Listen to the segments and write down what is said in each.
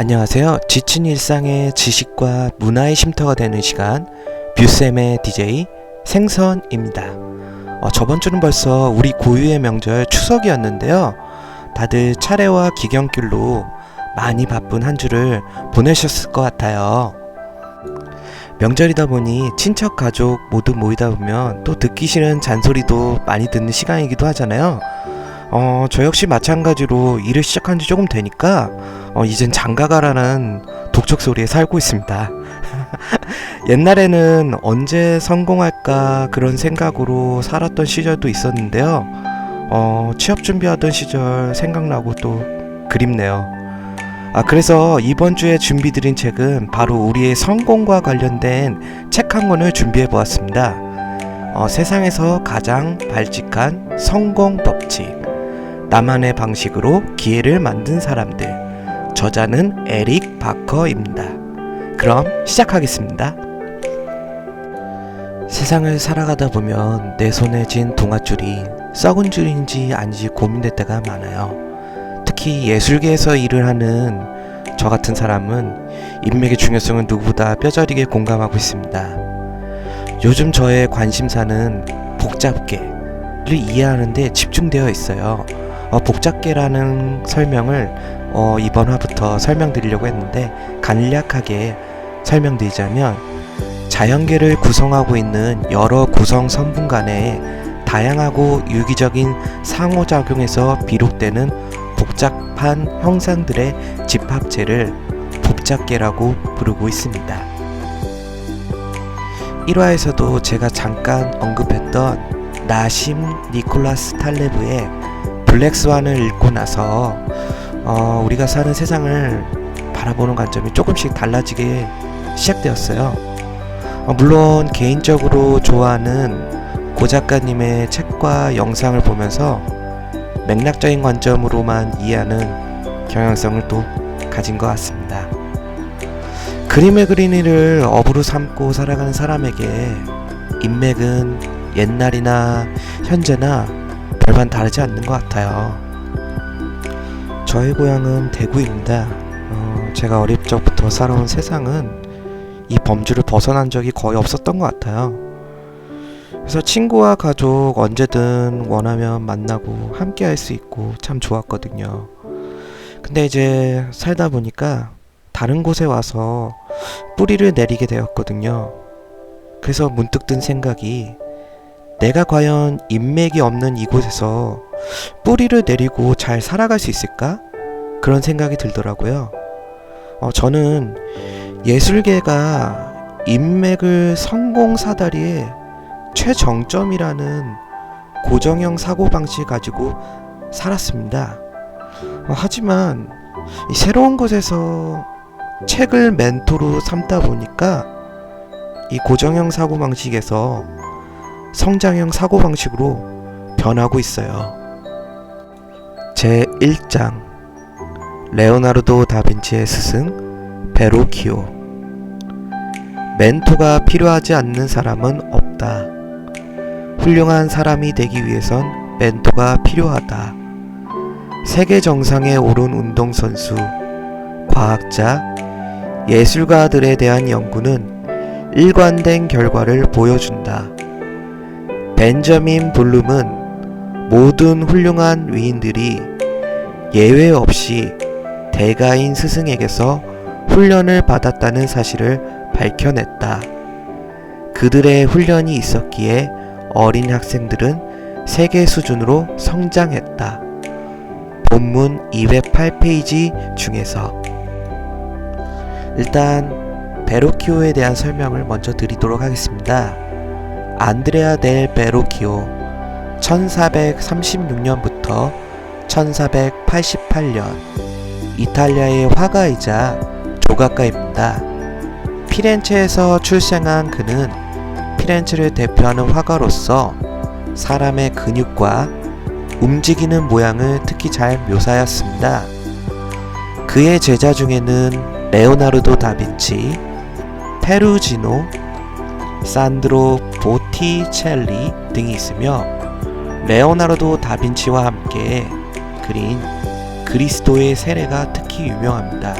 안녕하세요. 지친 일상의 지식과 문화의 쉼터가 되는 시간 뷰쌤의 DJ 생선입니다. 저번 주는 벌써 우리 고유의 명절 추석이었는데요. 다들 차례와 기경길로 많이 바쁜 한 주를 보내셨을 것 같아요. 명절이다 보니 친척 가족 모두 모이다 보면 또 듣기 싫은 잔소리도 많이 듣는 시간이기도 하잖아요. 저 역시 마찬가지로 일을 시작한 지 조금 되니까 이젠 장가가라는 독촉 소리에 살고 있습니다. 옛날에는 언제 성공할까 그런 생각으로 살았던 시절도 있었는데요. 취업 준비하던 시절 생각나고 또 그립네요. 그래서 이번 주에 준비 드린 책은 바로 우리의 성공과 관련된 책 한 권을 준비해 보았습니다. 세상에서 가장 발칙한 성공 법칙, 나만의 방식으로 기회를 만든 사람들. 저자는 에릭 바커입니다. 그럼 시작하겠습니다. 세상을 살아가다 보면 내 손에 쥔 동아줄이 썩은 줄인지 아닌지 고민될 때가 많아요. 특히 예술계에서 일을 하는 저 같은 사람은 인맥의 중요성을 누구보다 뼈저리게 공감하고 있습니다. 요즘 저의 관심사는 복잡계를 이해하는 데 집중되어 있어요. 복잡계라는 설명을 이번 화부터 설명드리려고 했는데, 간략하게 설명드리자면 자연계를 구성하고 있는 여러 구성 성분 간의 다양하고 유기적인 상호작용에서 비롯되는 복잡한 형상들의 집합체를 복잡계라고 부르고 있습니다. 1화에서도 제가 잠깐 언급했던 나심 니콜라스 탈레브의 블랙스완을 읽고 나서 우리가 사는 세상을 바라보는 관점이 조금씩 달라지게 시작되었어요. 물론 개인적으로 좋아하는 고 작가님의 책과 영상을 보면서 맥락적인 관점으로만 이해하는 경향성을 또 가진 것 같습니다. 그림을 그리는 일을 업으로 삼고 살아가는 사람에게 인맥은 옛날이나 현재나 별반 다르지 않는 것 같아요. 저의 고향은 대구입니다. 제가 어릴 적부터 살아온 세상은 이 범주를 벗어난 적이 거의 없었던 것 같아요. 그래서 친구와 가족 언제든 원하면 만나고 함께 할 수 있고 참 좋았거든요. 근데 이제 살다 보니까 다른 곳에 와서 뿌리를 내리게 되었거든요. 그래서 문득 든 생각이, 내가 과연 인맥이 없는 이곳에서 뿌리를 내리고 잘 살아갈 수 있을까? 그런 생각이 들더라고요. 저는 예술계가 인맥을 성공 사다리의 최정점이라는 고정형 사고방식을 가지고 살았습니다. 하지만 이 새로운 곳에서 책을 멘토로 삼다 보니까 이 고정형 사고방식에서 성장형 사고방식으로 변하고 있어요. 제 1장, 레오나르도 다빈치의 스승 베로키오. 멘토가 필요하지 않는 사람은 없다. 훌륭한 사람이 되기 위해선 멘토가 필요하다. 세계 정상에 오른 운동선수, 과학자, 예술가들에 대한 연구는 일관된 결과를 보여준다. 벤저민 블룸은 모든 훌륭한 위인들이 예외 없이 대가인 스승에게서 훈련을 받았다는 사실을 밝혀냈다. 그들의 훈련이 있었기에 어린 학생들은 세계 수준으로 성장했다. 본문 208페이지 중에서. 일단 베로키오에 대한 설명을 먼저 드리도록 하겠습니다. 안드레아 델 베로키오, 1436년부터 1488년, 이탈리아의 화가이자 조각가입니다. 피렌체에서 출생한 그는 피렌체를 대표하는 화가로서 사람의 근육과 움직이는 모양을 특히 잘 묘사하였습니다. 그의 제자 중에는 레오나르도 다빈치, 페루지노, 산드로 보티첼리 등이 있으며, 레오나르도 다빈치와 함께 그린 그리스도의 세례가 특히 유명합니다.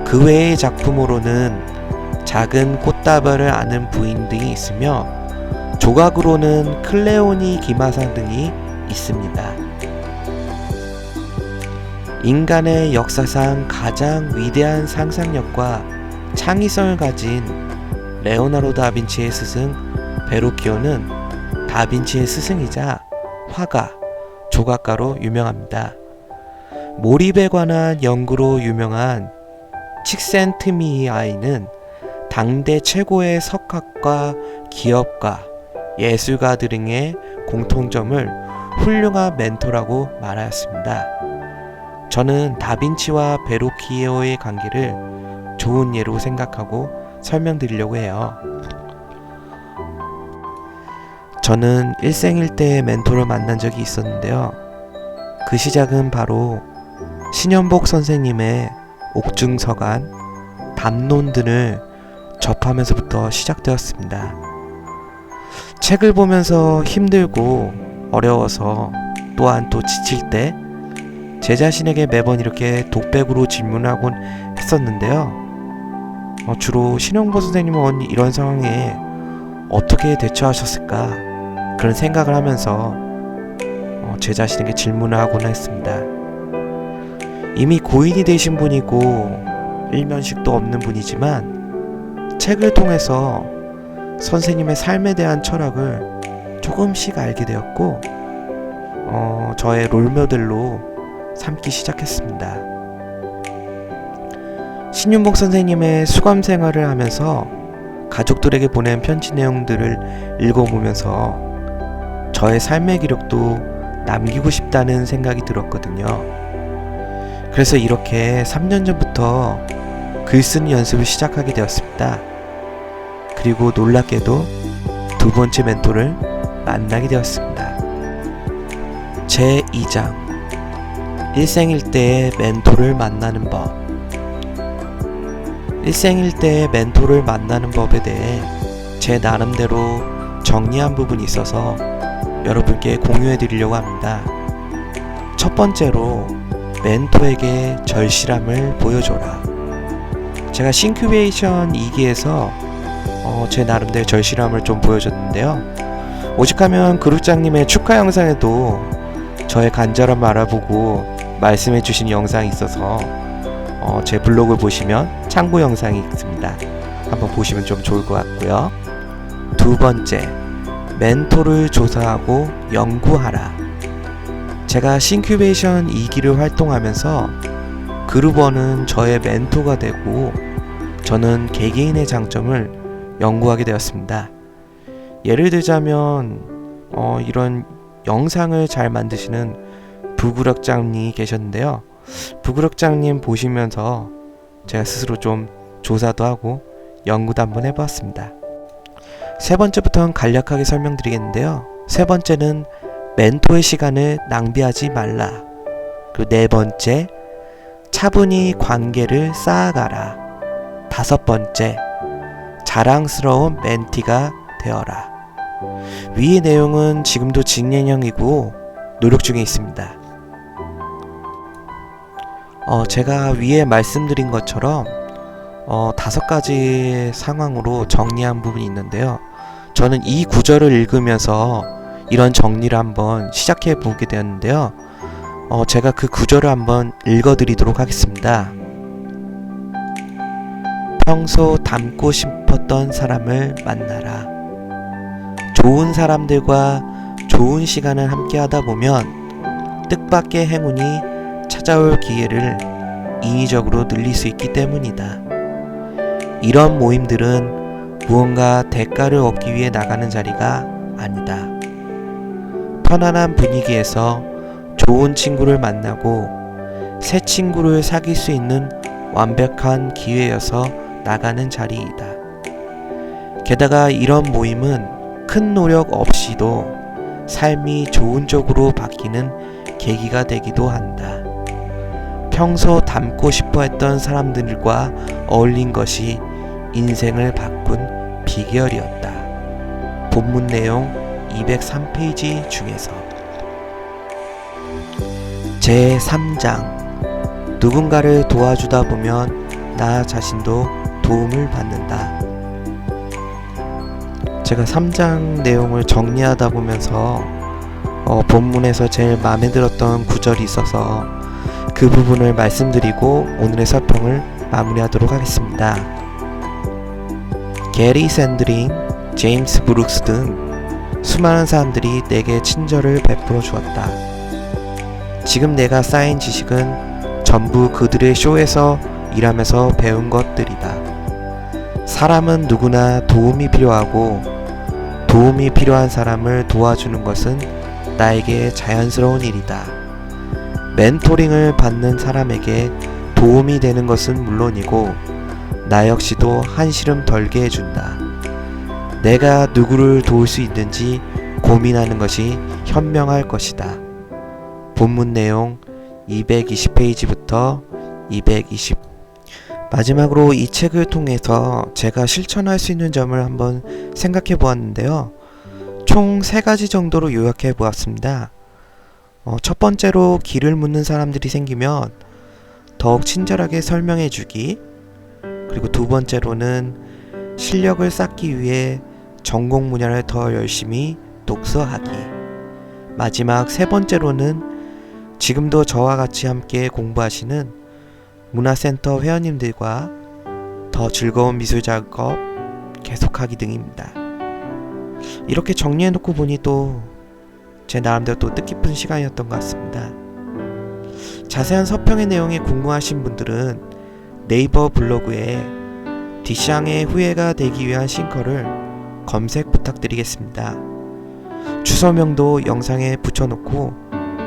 그 외의 작품으로는 작은 꽃다발을 아는 부인 등이 있으며 조각으로는 클레오니 기마상 등이 있습니다. 인간의 역사상 가장 위대한 상상력과 창의성을 가진 레오나르도 다빈치의 스승 베로키오는 다빈치의 스승이자 화가, 조각가로 유명합니다. 몰입에 관한 연구로 유명한 칙센트미아이는 당대 최고의 석학과 기업가, 예술가 등의 공통점을 훌륭한 멘토라고 말하였습니다. 저는 다빈치와 베로키오의 관계를 좋은 예로 생각하고 설명드리려고 해요. 저는 일생일대의 멘토를 만난 적이 있었는데요. 그 시작은 바로 신현복 선생님의 옥중서간, 담론 등을 접하면서부터 시작되었습니다. 책을 보면서 힘들고 어려워서 또한 또 지칠 때 제 자신에게 매번 이렇게 독백으로 질문하곤 했었는데요. 주로 신현복 선생님은 이런 상황에 어떻게 대처하셨을까 그런 생각을 하면서 제 자신에게 질문을 하곤 했습니다. 이미 고인이 되신 분이고 일면식도 없는 분이지만 책을 통해서 선생님의 삶에 대한 철학을 조금씩 알게 되었고 저의 롤모델로 삼기 시작했습니다. 신윤복 선생님의 수감 생활을 하면서 가족들에게 보낸 편지 내용들을 읽어보면서 저의 삶의 기록도 남기고 싶다는 생각이 들었거든요. 그래서 이렇게 3년 전부터 글 쓰는 연습을 시작하게 되었습니다. 그리고 놀랍게도 두 번째 멘토를 만나게 되었습니다. 제2장 일생일대의 멘토를 만나는 법. 일생일대의 멘토를 만나는 법에 대해 제 나름대로 정리한 부분이 있어서 여러분께 공유해 드리려고 합니다. 첫 번째로 멘토에게 절실함을 보여줘라. 제가 싱큐베이션 2기에서 제 나름대로 절실함을 좀 보여줬는데요. 오직하면 그룹장님의 축하 영상에도 저의 간절함을 알아보고 말씀해 주신 영상이 있어서 제 블로그 보시면 참고 영상이 있습니다. 한번 보시면 좀 좋을 것 같고요. 두 번째, 멘토를 조사하고 연구하라. 제가 싱큐베이션 2기를 활동하면서 그룹원은 저의 멘토가 되고 저는 개개인의 장점을 연구하게 되었습니다. 예를 들자면 이런 영상을 잘 만드시는 부구력장님이 계셨는데요. 부구력장님 보시면서 제가 스스로 좀 조사도 하고 연구도 한번 해봤습니다. 세 번째부터는 간략하게 설명드리겠는데요. 세 번째는 멘토의 시간을 낭비하지 말라. 그리고 네 번째, 차분히 관계를 쌓아가라. 다섯 번째, 자랑스러운 멘티가 되어라. 위의 내용은 지금도 진행형이고 노력 중에 있습니다. 제가 위에 말씀드린 것처럼 5가지 상황으로 정리한 부분이 있는데요. 저는 이 구절을 읽으면서 이런 정리를 한번 시작해 보게 되었는데요. 제가 그 구절을 한번 읽어드리도록 하겠습니다. 평소 닮고 싶었던 사람을 만나라. 좋은 사람들과 좋은 시간을 함께 하다 보면 뜻밖의 행운이 찾아올 기회를 인위적으로 늘릴 수 있기 때문이다. 이런 모임들은 무언가 대가를 얻기 위해 나가는 자리가 아니다. 편안한 분위기에서 좋은 친구를 만나고 새 친구를 사귈 수 있는 완벽한 기회여서 나가는 자리이다. 게다가 이런 모임은 큰 노력 없이도 삶이 좋은 쪽으로 바뀌는 계기가 되기도 한다. 평소 닮고 싶어 했던 사람들과 어울린 것이 인생을 바꾼 비결이었다. 본문 내용 203페이지 중에서 제3장 누군가를 도와주다 보면 나 자신도 도움을 받는다. 제가 3장 내용을 정리하다 보면서 본문에서 제일 마음에 들었던 구절이 있어서 그 부분을 말씀드리고 오늘의 설평을 마무리하도록 하겠습니다. 게리 샌드링, 제임스 브룩스 등 수많은 사람들이 내게 친절을 베풀어 주었다. 지금 내가 쌓인 지식은 전부 그들의 쇼에서 일하면서 배운 것들이다. 사람은 누구나 도움이 필요하고 도움이 필요한 사람을 도와주는 것은 나에게 자연스러운 일이다. 멘토링을 받는 사람에게 도움이 되는 것은 물론이고 나 역시도 한시름 덜게 해준다. 내가 누구를 도울 수 있는지 고민하는 것이 현명할 것이다. 본문 내용 220페이지부터 220. 마지막으로 이 책을 통해서 제가 실천할 수 있는 점을 한번 생각해 보았는데요. 총 3가지 정도로 요약해 보았습니다. 첫 번째로 길을 묻는 사람들이 생기면 더욱 친절하게 설명해 주기. 그리고 두 번째로는 실력을 쌓기 위해 전공 분야를 더 열심히 독서하기. 마지막 3번째로는 지금도 저와 같이 함께 공부하시는 문화센터 회원님들과 더 즐거운 미술 작업 계속하기 등입니다. 이렇게 정리해놓고 보니 또 제 나름대로 또 뜻깊은 시간이었던 것 같습니다. 자세한 서평의 내용이 궁금하신 분들은 네이버 블로그에 디샹의 후예가 되기 위한 싱커를 검색 부탁드리겠습니다. 주소명도 영상에 붙여놓고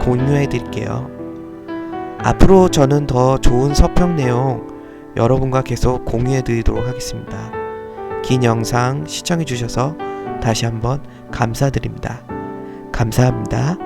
공유해 드릴게요. 앞으로 저는 더 좋은 서평 내용 여러분과 계속 공유해 드리도록 하겠습니다. 긴 영상 시청해 주셔서 다시 한번 감사드립니다. 감사합니다.